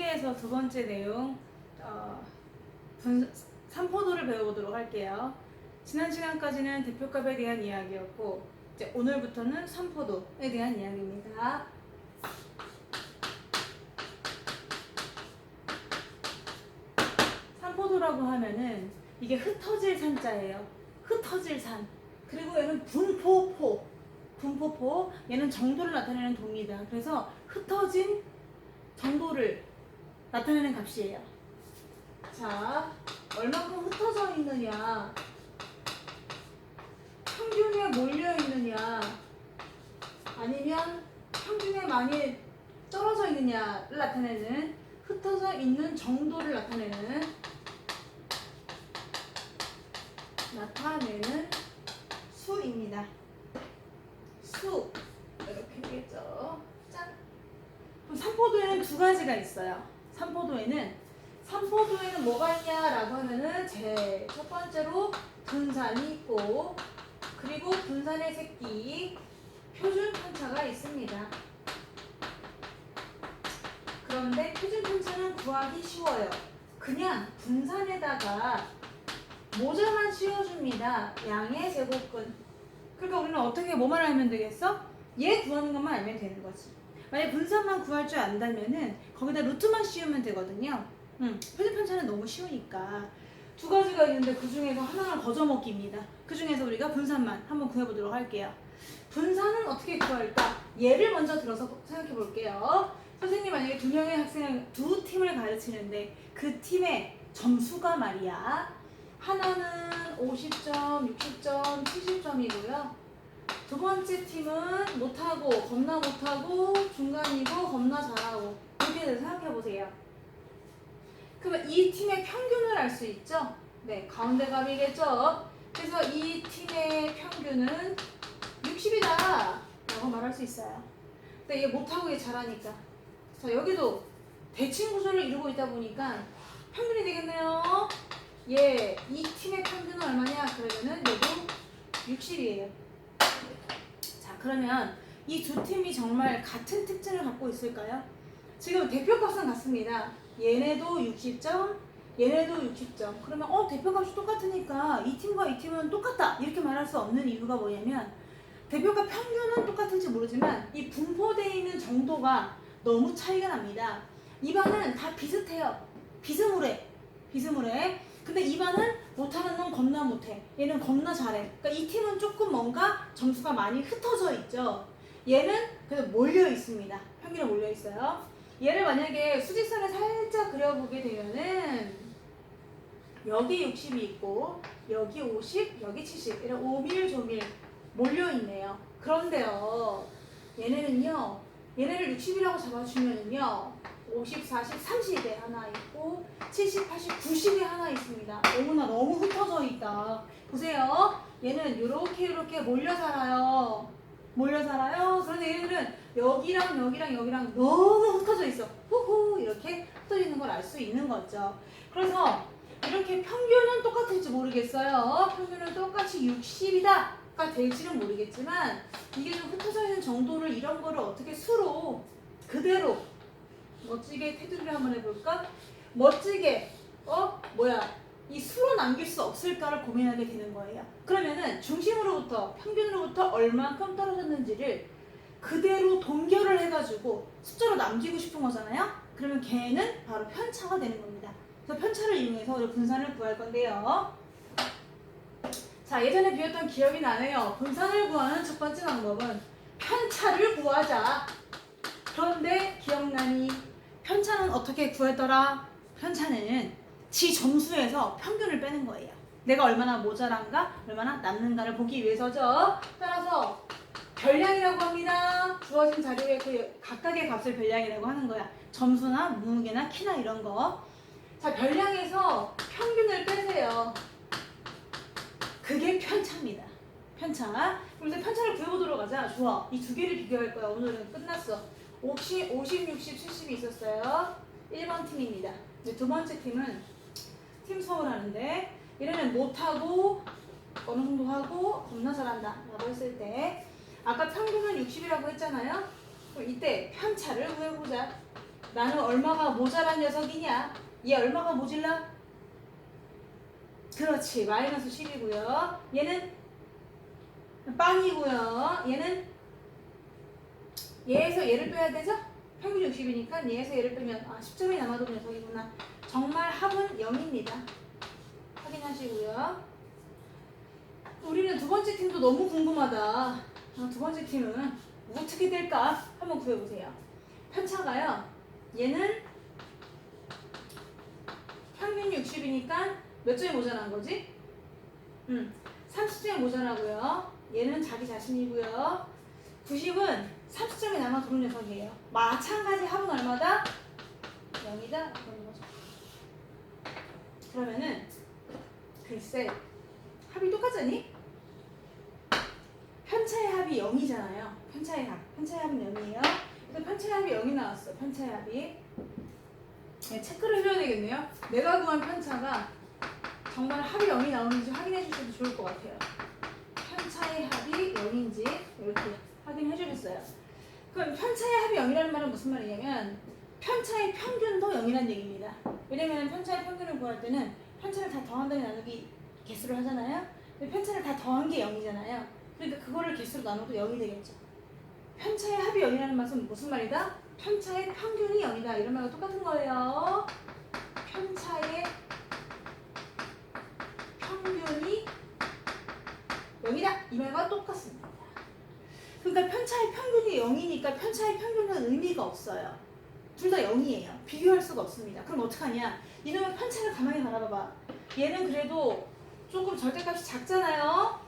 통계에서 두 번째 내용 삼포도를 배워보도록 할게요. 지난 시간까지는 대표값에 대한 이야기였고 이제 오늘부터는 삼포도에 대한 이야기입니다. 삼포도라고 하면은 이게 흩어질 산자예요. 흩어질 산. 그리고 얘는 분포포. 얘는 정도를 나타내는 도입니다. 그래서 흩어진 정도를 나타내는 값이에요. 자, 얼마큼 흩어져 있느냐, 평균에 몰려 있느냐, 아니면 평균에 많이 떨어져 있느냐를 나타내는, 흩어져 있는 정도를 나타내는 수입니다. 수 이렇게 되겠죠. 짠. 그럼 삼포도에는 두 가지가 있어요. 삼포도에는 뭐가 있냐라고 하면은 제 첫 번째로 분산이 있고, 그리고 분산의 새끼 표준 편차가 있습니다. 그런데 표준 편차는 구하기 쉬워요. 그냥 분산에다가 모자만 씌워줍니다. 양의 제곱근. 그러니까 우리는 어떻게 뭐만 알면 되겠어? 얘 구하는 것만 알면 되는 거지. 만약 분산만 구할 줄 안다면은 거기다 루트만 씌우면 되거든요. 표준 편차는 너무 쉬우니까. 두 가지가 있는데 그 중에서 하나는 거저먹기입니다. 그 중에서 우리가 분산만 한번 구해보도록 할게요. 분산은 어떻게 구할까? 예를 먼저 들어서 생각해 볼게요. 선생님 만약에 두 명의 학생을 두 팀을 가르치는데 그 팀의 점수가 말이야, 하나는 50점, 60점, 70점이고요. 두 번째 팀은 못하고, 겁나 못하고, 중간이고, 겁나 잘하고, 이렇게 돼서 생각해보세요. 그러면 이 팀의 평균을 알 수 있죠? 네, 가운데 값이겠죠? 그래서 이 팀의 평균은 60이다 라고 말할 수 있어요. 근데 얘 못하고 얘 잘하니까. 자, 여기도 대칭 구조를 이루고 있다 보니까 평균이 되겠네요. 이 팀의 평균은 얼마냐? 그러면은 얘도 60이에요. 자, 그러면 이 두 팀이 정말 같은 특징을 갖고 있을까요? 지금 대표값은 같습니다. 얘네도 60점, 얘네도 60점. 그러면 대표값이 똑같으니까 이 팀과 이 팀은 똑같다 이렇게 말할 수 없는 이유가 뭐냐면, 대표값 평균은 똑같을지 모르지만 이 분포되어 있는 정도가 너무 차이가 납니다. 이 반은 다 비슷해요. 비스무레. 근데 이 반은 못하는 놈 겁나 못해. 얘는 겁나 잘해. 그러니까 이 팀은 조금 뭔가 점수가 많이 흩어져 있죠. 얘는 그래도 몰려 있습니다. 평균에 몰려 있어요. 얘를 만약에 수직선에 살짝 그려보게 되면은 여기 60이 있고 여기 50, 여기 70 이런 오밀조밀 몰려있네요. 그런데요, 얘네는요, 얘네를 60이라고 잡아주면은요 50, 40, 30에 하나 있고 70, 80, 90에 하나 있습니다. 너무 흩어져 있다. 보세요. 얘는 요렇게 몰려 살아요. 그런데 얘네는 여기랑 너무 흩어져 있어. 후후 이렇게 흩어져 있는 걸 알 수 있는 거죠. 그래서 이렇게 평균은 똑같을지 모르겠어요. 평균은 똑같이 60이다가 될지는 모르겠지만, 이게 좀 흩어져 있는 정도를, 이런 거를 어떻게 수로 그대로 멋지게 테두리를 한번 해볼까? 멋지게 이 수로 남길 수 없을까를 고민하게 되는 거예요. 그러면은 중심으로부터, 평균으로부터 얼만큼 떨어졌는지를 그대로 동결을 해가지고 숫자로 남기고 싶은 거잖아요. 그러면 걔는 바로 편차가 되는 겁니다. 그래서 편차를 이용해서 우리 분산을 구할 건데요. 자, 예전에 배웠던 기억이 나네요. 분산을 구하는 첫 번째 방법은 편차를 구하자. 그런데 기억나니? 편차는 어떻게 구했더라? 편차는 지 점수에서 평균을 빼는 거예요. 내가 얼마나 모자란가, 얼마나 남는가를 보기 위해서죠. 따라서 별량이라고 합니다. 주어진 자료의 그 각각의 값을 별량이라고 하는 거야. 점수나 무게나 키나 이런 거. 자, 별량에서 평균을 빼세요. 그게 편차입니다. 편차. 그럼 이제 편차를 구해보도록 하자. 좋아. 이 두 개를 비교할 거야. 오늘은 끝났어. 50, 60, 70이 있었어요. 1번 팀입니다. 이제 두 번째 팀은 팀 수업을 하는데, 얘네는 못하고 어느 정도 하고 겁나 잘한다 라고 했을 때, 아까 평균은 60이라고 했잖아요. 그럼 이때 편차를 구해보자. 나는 얼마가 모자란 녀석이냐? 얘 얼마가 모질라? 그렇지. 마이너스 10이고요. 얘는 빵이고요. 얘는 얘에서 얘를 빼야 되죠? 평균 60이니까 얘에서 얘를 빼면 10점이 남아도 그 녀석이구나. 정말 합은 0입니다. 확인하시고요. 우리는 두 번째 팀도 너무 궁금하다. 두 번째 팀은 어떻게 될까? 한번 구해보세요. 편차가요. 얘는 평균 60이니까 몇 점이 모자란 거지? 30점이 모자라고요. 얘는 자기 자신이고요. 90은 30점이 남아 도는 녀석이에요. 마찬가지 합은 얼마다? 0이다? 그런 거죠. 그러면은 글쎄 합이 똑같잖니? 편차의 합이 0이잖아요. 편차의 합은 0이에요. 그래서 편차의 합이 0이 나왔어. 편차의 합이. 네, 체크를 해줘야 되겠네요. 내가 구한 편차가 정말 합이 0이 나오는지 확인해 주셔도 좋을 것 같아요. 편차의 합이 0인지 이렇게 확인해 주셨어요. 그럼 편차의 합이 0이라는 말은 무슨 말이냐면 편차의 평균도 0이라는 얘기입니다. 왜냐면 편차의 평균을 구할 때는 편차를 다 더한 다음에 나누기 개수를 하잖아요. 근데 편차를 다 더한 게 0이잖아요. 그러니까 그거를 개수로 나눠도 0이 되겠죠. 편차의 합이 0이라는 말은 무슨 말이다? 편차의 평균이 0이다. 이런 말과 똑같은 거예요. 편차의 평균이 0이다. 이 말과 똑같습니다. 그러니까 편차의 평균이 0이니까 편차의 평균은 의미가 없어요. 둘 다 0이에요. 비교할 수가 없습니다. 그럼 어떡하냐? 이놈의 편차를 가만히 바라봐봐. 얘는 그래도 조금 절대값이 작잖아요.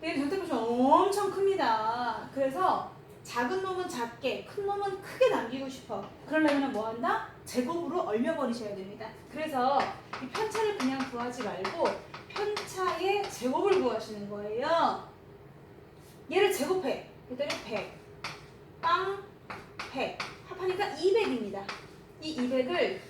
얘는 절대값이 엄청 큽니다. 그래서 작은 놈은 작게, 큰 놈은 크게 남기고 싶어. 그러려면 뭐 한다? 제곱으로 얼려버리셔야 됩니다. 그래서 이 편차를 그냥 구하지 말고 편차의 제곱을 구하시는 거예요. 얘를 제곱해. 그랬더니 100, 빵, 100. 합하니까 200입니다. 이 200을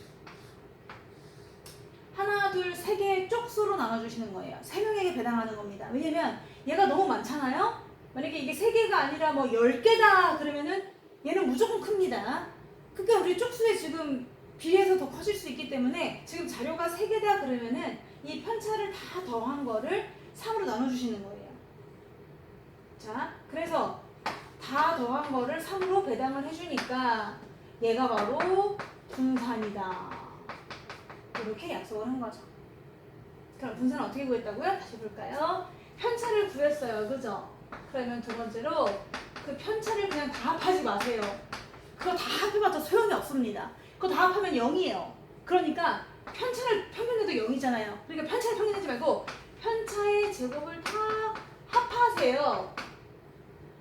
하나, 둘, 세 개의 쪽수로 나눠주시는 거예요. 3명에게 배당하는 겁니다. 왜냐면 얘가 너무 많잖아요? 만약에 이게 3개가 아니라 뭐 10개다 그러면은 얘는 무조건 큽니다. 그러니까 우리 쪽수에 지금 비해서 더 커질 수 있기 때문에 지금 자료가 3개다 그러면은 이 편차를 다 더한 거를 3으로 나눠주시는 거예요. 자, 그래서 다 더한 거를 3으로 배당을 해주니까 얘가 바로 분산이다. 이렇게 약속을 한 거죠. 그럼 분산을 어떻게 구했다고요? 다시 볼까요? 편차를 구했어요. 그죠? 그러면 두 번째로 그 편차를 그냥 다 합하지 마세요. 그거 다 합해봤자 소용이 없습니다. 그거 다 합하면 0이에요. 그러니까 편차를 평균해도 0이잖아요. 그러니까 편차를 평균하지 말고 편차의 제곱을 다 합하세요.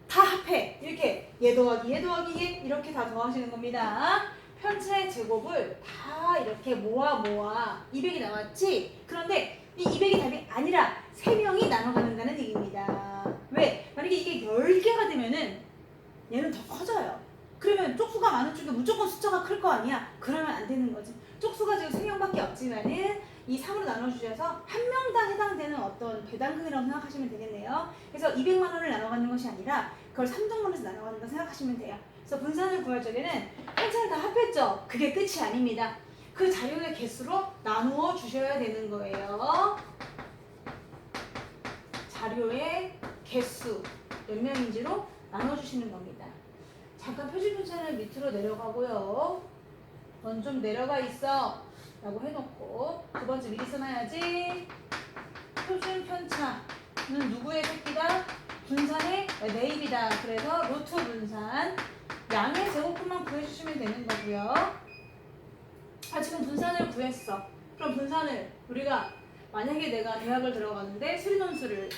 다 합해. 이렇게 얘 더하기 얘 더하기 얘 이렇게 다 더하시는 겁니다. 편차의 제곱을 다 이렇게 모아 200이 나왔지? 그런데 이 200이 답이 아니라 3명이 나눠가는다는 얘기입니다. 왜? 만약에 이게 10개가 되면은 얘는 더 커져요. 그러면 쪽수가 많은 쪽에 무조건 숫자가 클 거 아니야? 그러면 안 되는 거지. 쪽수가 지금 3명밖에 없지만은 이 3으로 나눠주셔서 한 명당 해당되는 어떤 배당금이라고 생각하시면 되겠네요. 그래서 200만 원을 나눠가는 것이 아니라 그걸 3등분해서 나눠간다고 생각하시면 돼요. 그래서 분산을 구할 적에는 편차를 다 합했죠? 그게 끝이 아닙니다. 그 자료의 개수로 나누어 주셔야 되는 거예요. 자료의 개수 몇 명인지로 나눠주시는 겁니다. 잠깐 표준 편차는 밑으로 내려가고요. 넌 좀 내려가 있어 라고 해놓고 두 번째 미리 써놔야지. 표준 편차는 누구의 새끼다? 분산의 매입이다. 그래서 루트 분산 양의 제곱분만 구해주시면 되는 거고요. 지금 분산을 구했어. 그럼 분산을 우리가 만약에 내가 대학을 들어가는데 수리논술을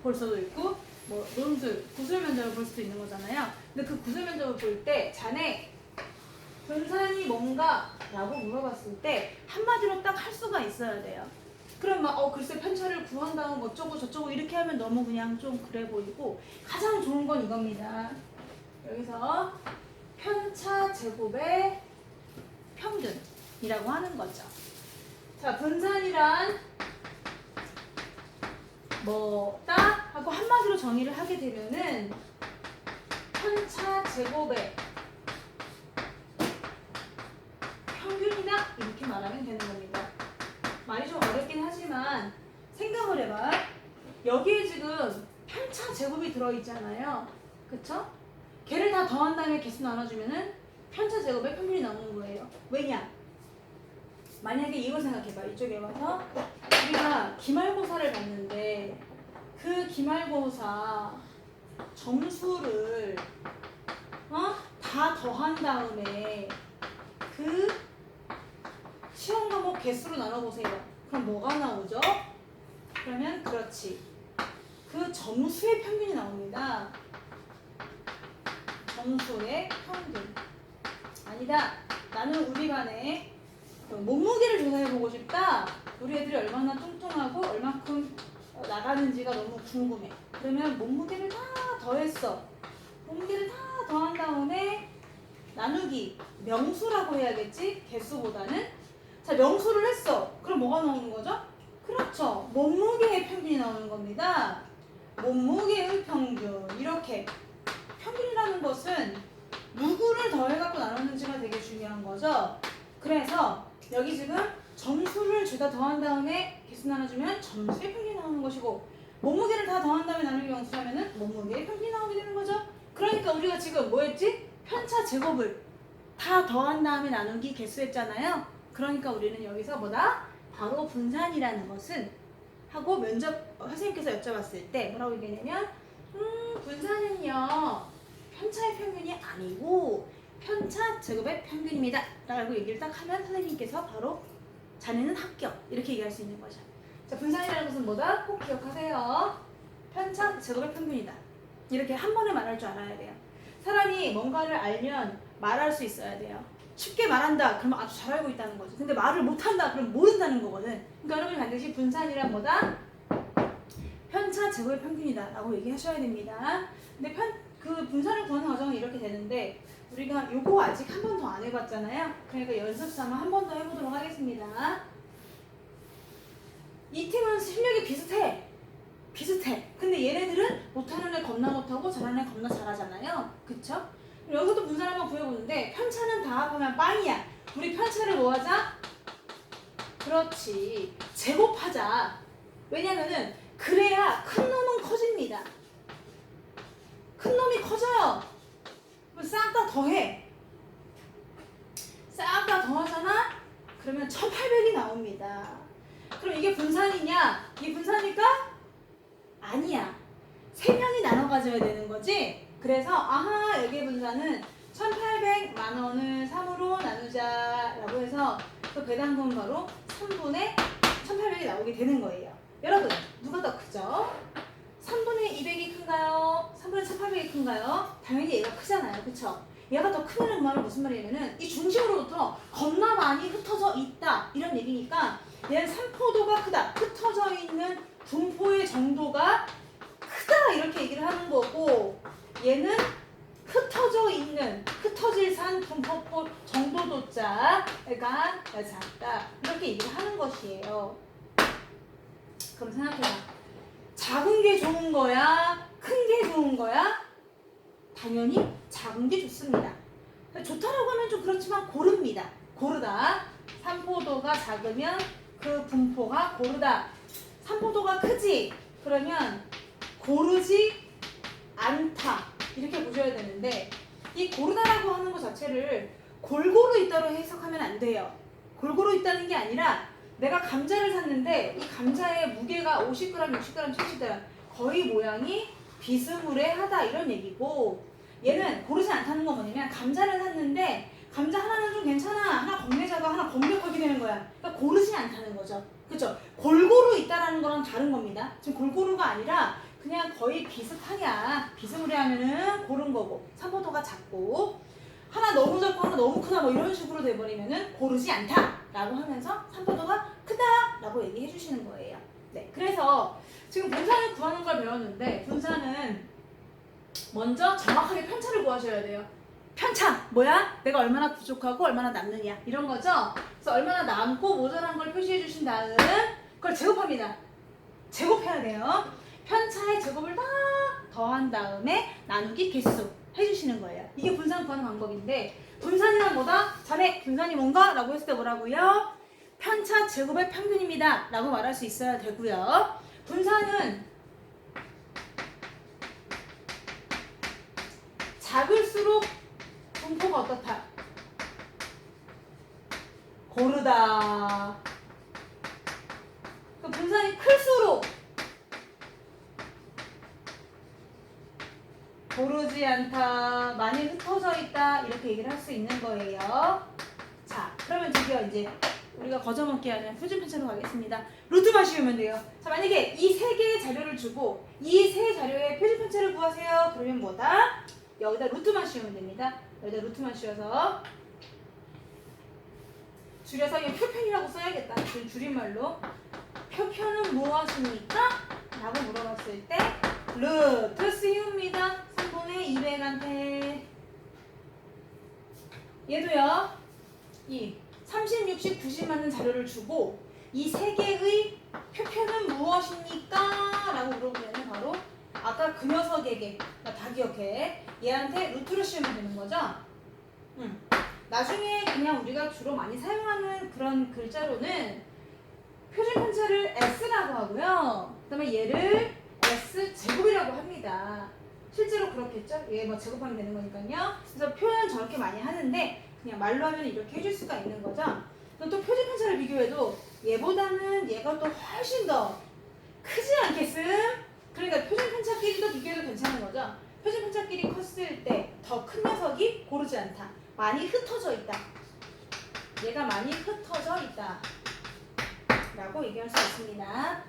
볼 수도 있고 뭐 논술, 구술 면접을 볼 수도 있는 거잖아요. 근데 그 구술 면접을 볼 때 자네 분산이 뭔가? 라고 물어봤을 때 한마디로 딱 할 수가 있어야 돼요. 그럼 막 글쎄 편차를 구한 다음 어쩌고 저쩌고 이렇게 하면 너무 그냥 좀 그래 보이고 가장 좋은 건 이겁니다. 여기서 편차 제곱의 평균이라고 하는 거죠. 자, 분산이란 뭐다? 하고 한마디로 정의를 하게 되면은 편차 제곱의 말하면 되는 겁니다. 말이 좀 어렵긴 하지만 생각을 해봐. 여기에 지금 편차 제곱이 들어있잖아요. 그쵸? 걔를 다 더한 다음에 개수 나눠주면은 편차 제곱의 평균이 나오는 거예요. 왜냐? 만약에 이걸 생각해봐. 이쪽에 와서 우리가 기말고사를 봤는데 그 기말고사 점수를 다 더한 다음에 그 시험 과목 개수로 나눠보세요. 그럼 뭐가 나오죠? 그러면 그렇지. 그 점수의 평균이 나옵니다. 점수의 평균. 아니다. 나는 우리 반에 몸무게를 조사해보고 싶다. 우리 애들이 얼마나 뚱뚱하고 얼마큼 나가는지가 너무 궁금해. 그러면 몸무게를 다 더했어. 몸무게를 다 더한 다음에 나누기. 명수라고 해야겠지? 개수보다는. 자, 명수를 했어. 그럼 뭐가 나오는 거죠? 그렇죠. 몸무게의 평균이 나오는 겁니다. 몸무게의 평균. 이렇게. 평균이라는 것은 누구를 더해갖고 나누는지가 되게 중요한 거죠. 그래서 여기 지금 점수를 죄다 더한 다음에 개수 나눠주면 점수의 평균이 나오는 것이고, 몸무게를 다 더한 다음에 나누기 명수하면은 몸무게의 평균이 나오게 되는 거죠. 그러니까 우리가 지금 뭐 했지? 편차 제곱을 다 더한 다음에 나누기 개수 했잖아요. 그러니까 우리는 여기서 뭐다? 바로 분산이라는 것은 하고 면접 선생님께서 여쭤봤을 때 뭐라고 얘기했냐면 분산은요 편차의 평균이 아니고 편차 제곱의 평균입니다 라고 얘기를 딱 하면 선생님께서 바로 자네는 합격 이렇게 얘기할 수 있는 거죠. 자, 분산이라는 것은 뭐다? 꼭 기억하세요. 편차 제곱의 평균이다. 이렇게 한 번에 말할 줄 알아야 돼요. 사람이 뭔가를 알면 말할 수 있어야 돼요. 쉽게 말한다 그러면 아주 잘 알고 있다는 거죠. 근데 말을 못한다 그러면 모른다는 거거든. 그러니까 여러분이 반드시 분산이란 뭐다? 편차 제곱의 평균이다 라고 얘기하셔야 됩니다. 근데 그 분산을 구하는 과정은 이렇게 되는데 우리가 요거 아직 한 번 더 안 해봤잖아요. 그러니까 연습 삼아 한 번 더 해보도록 하겠습니다. 이 팀은 실력이 비슷해. 근데 얘네들은 못하는 애 겁나 못하고 잘하는 애 겁나 잘하잖아요. 그쵸? 여기서도 분산 한번 구해보는데 편차는 다 합하면 빵이야. 우리 편차를 뭐 하자? 그렇지. 제곱하자. 왜냐면은 그래야 큰 놈은 커집니다. 큰 놈이 커져요. 싹 다 더해. 싹 다 더하잖아? 그러면 1800이 나옵니다. 그럼 이게 분산이냐? 이게 분산일까? 아니야. 3명이 나눠 가져야 되는 거지? 그래서 아하 여기의 분산은 1800만 원을 3으로 나누자 라고 해서 그 배당금 바로 3분의 1800이 나오게 되는 거예요. 여러분 누가 더 크죠? 3분의 200이 큰가요? 3분의 1800이 큰가요? 당연히 얘가 크잖아요. 그쵸? 얘가 더 크다는 말은 무슨 말이냐면은 이 중심으로부터 겁나 많이 흩어져 있다 이런 얘기니까 얘는 산포도가 크다. 흩어져 있는 분포의 정도가 크다 이렇게 얘기를 하는 거고, 얘는 흩어질 산 분포 정도도자가 작다 이렇게 얘기를 하는 것이에요. 그럼 생각해봐. 작은 게 좋은 거야? 큰 게 좋은 거야? 당연히 작은 게 좋습니다. 좋다라고 하면 좀 그렇지만 고르다. 산포도가 작으면 그 분포가 고르다. 산포도가 크지? 그러면 고르지 않다. 이렇게 보셔야 되는데 이 고르다라고 하는 것 자체를 골고루 있다로 해석하면 안 돼요. 골고루 있다는 게 아니라 내가 감자를 샀는데 이 감자의 무게가 50g, 60g, 70g 거의 모양이 비스무리하다 이런 얘기고, 얘는 고르지 않다는 건 뭐냐면 감자를 샀는데 감자 하나는 좀 괜찮아, 하나 겁내 작아, 하나 겁내 크게 되는 거야. 그러니까 고르지 않다는 거죠. 그렇죠? 골고루 있다라는 거랑 다른 겁니다. 지금 골고루가 아니라 그냥 거의 비슷하냐, 비스무리하면은 고른 거고, 산포도가 작고 하나 너무 작고 하나 너무 크다 뭐 이런 식으로 돼버리면은 고르지 않다 라고 하면서 산포도가 크다 라고 얘기해 주시는 거예요. 네, 그래서 지금 분산을 구하는 걸 배웠는데 분산은 먼저 정확하게 편차를 구하셔야 돼요. 편차 뭐야? 내가 얼마나 부족하고 얼마나 남느냐 이런 거죠. 그래서 얼마나 남고 모자란 걸 표시해 주신 다음 그걸 제곱합니다. 제곱해야 돼요. 편차의 제곱을 다 더한 다음에 나누기 개수 해주시는 거예요. 이게 분산 구하는 방법인데, 분산이란 뭐다? 자네 분산이 뭔가? 라고 했을 때 뭐라고요? 편차 제곱의 평균입니다 라고 말할 수 있어야 되고요. 분산은 작을수록 분포가 어떻다? 고르다. 그 분산이 클수록 고르지 않다, 많이 흩어져 있다 이렇게 얘기를 할 수 있는 거예요. 자, 그러면 드디어 이제 우리가 거저먹기 하는 표준 편차로 가겠습니다. 루트만 씌우면 돼요. 자, 만약에 이 세 개의 자료를 주고 이 세 자료의 표준 편차를 구하세요. 그러면 뭐다? 여기다 루트만 씌우면 됩니다. 여기다 루트만 씌워서 줄여서 이거 표편이라고 써야겠다. 줄임말로. 표편은 무엇입니까? 라고 물어봤을 때 루트 씌웁니다. 3분의 200한테 얘도요. 이 30, 60, 90 맞는 자료를 주고 이 세 개의 표편은 무엇입니까? 라고 물어보면 바로 아까 그 녀석에게 다 기억해. 얘한테 루트를 씌우면 되는 거죠? 나중에 그냥 우리가 주로 많이 사용하는 그런 글자로는 표준 편차를 S라고 하고요. 그 다음에 얘를 S제곱이라고 합니다. 실제로 그렇겠죠? 얘 뭐 제곱하면 되는 거니까요. 그래서 표현은 저렇게 많이 하는데 그냥 말로 하면 이렇게 해줄 수가 있는 거죠. 또 표준 편차를 비교해도 얘보다는 얘가 또 훨씬 더 크지 않겠음? 그러니까 표준 편차끼리도 비교해도 괜찮은 거죠. 표준 편차끼리 컸을 때 더 큰 녀석이 고르지 않다. 많이 흩어져 있다. 얘가 많이 흩어져 있다. 라고 얘기할 수 있습니다.